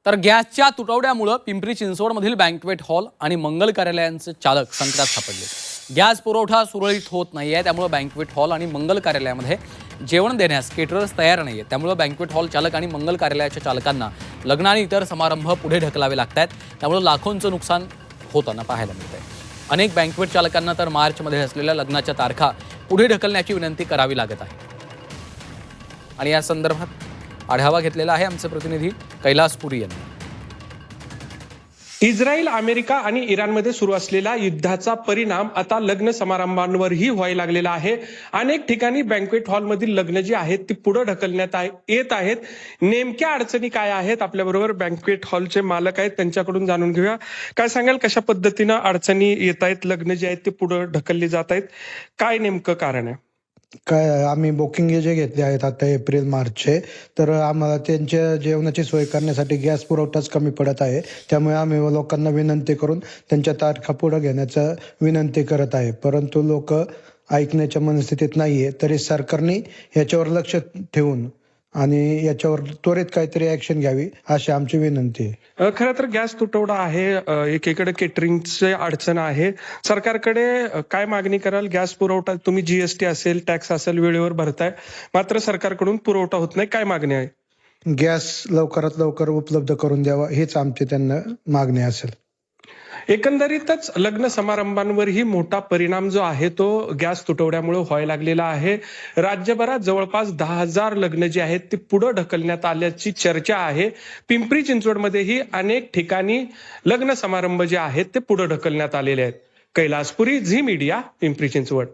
तर गॅसच्या तुटवड्यामुळे Pimpri चिंचवडमधील banquet hall आणि मंगल कार्यालयांचे चालक संकटात सापडले। गॅस पुरवठा सुरळीत होत नाहीये, त्यामुळे बँक्वेट हॉल आणि मंगल कार्यालयामध्ये जेवण देण्यास केटरर्स तयार नाहीये। त्यामुळे बँक्वेट हॉल चालक आणि मंगल कार्यालयाच्या चालकांना लग्न आणि इतर समारंभ पुढे ढकलावे लागतात। त्यामुळे लाखोंचं नुकसान होताना पाहायला मिळतंय। अनेक बँक्वेट चालकांना तर मार्चमध्ये असलेल्या लग्नाच्या तारखा पुढे ढकलण्याची विनंती करावी लागत आहे। आणि या संदर्भात आढावा घेतलेला आहे आमचे प्रतिनिधी कैलास पुरी यांनी। इस्रायल, अमेरिका आणि इराणमध्ये सुरू असलेल्या युद्धाचा परिणाम आता लग्न समारंभांवरही व्हायला लागलेला आहे। अनेक ठिकाणी बँक्वेट हॉलमधील लग्न जी आहेत ती पुढे ढकलण्यात येत आहेत। नेमक्या अडचणी काय आहेत, आपल्याबरोबर बँक्वेट हॉलचे मालक आहेत, त्यांच्याकडून जाणून घेऊया। काय सांगाल, कशा पद्धतीनं अडचणी येत आहेत, लग्न जे आहेत ते पुढे ढकलली जात आहेत, काय नेमकं कारण आहे? काय आम्ही बुकिंग जे घेतले आहेत आता एप्रिल मार्चचे, तर आम्हाला त्यांच्या जेवणाची सोय करण्यासाठी गॅस पुरवठाच कमी पडत आहे। त्यामुळे आम्ही लोकांना विनंती करून त्यांच्या तारखा पुढे घेण्याचं विनंती करत आहे, परंतु लोक ऐकण्याच्या मनस्थितीत नाहीये। तरी सरकारने याच्यावर लक्ष ठेवून आणि याच्यावर त्वरित काहीतरी ऍक्शन घ्यावी अशी आमची विनंती आहे। खरं तर गॅस तुटवडा आहे, एकीकडे केटरिंगचे अडचण आहे। सरकारकडे काय मागणी कराल? गॅस पुरवठा तुम्ही जीएसटी असेल, टॅक्स असेल वेळेवर भरताय, मात्र सरकारकडून पुरवठा होत नाही, काय मागणी आहे? गॅस लवकरात लवकर उपलब्ध करून द्यावा हीच आमची त्यांना मागणी असेल। एकंदरीतच लग्न समारंभांवरही मोठा परिणाम जो आहे तो गॅस तुटवड्यामुळे व्हायला लागलेला आहे। राज्यभरात जवळपास 10,000 लग्न जे आहेत ते पुढे ढकलण्यात आल्याची चर्चा आहे। पिंपरी चिंचवडमध्येही अनेक ठिकाणी लग्न समारंभ जे आहेत ते पुढे ढकलण्यात आलेले आहेत। कैलास पुरी, झी मीडिया, पिंपरी चिंचवड।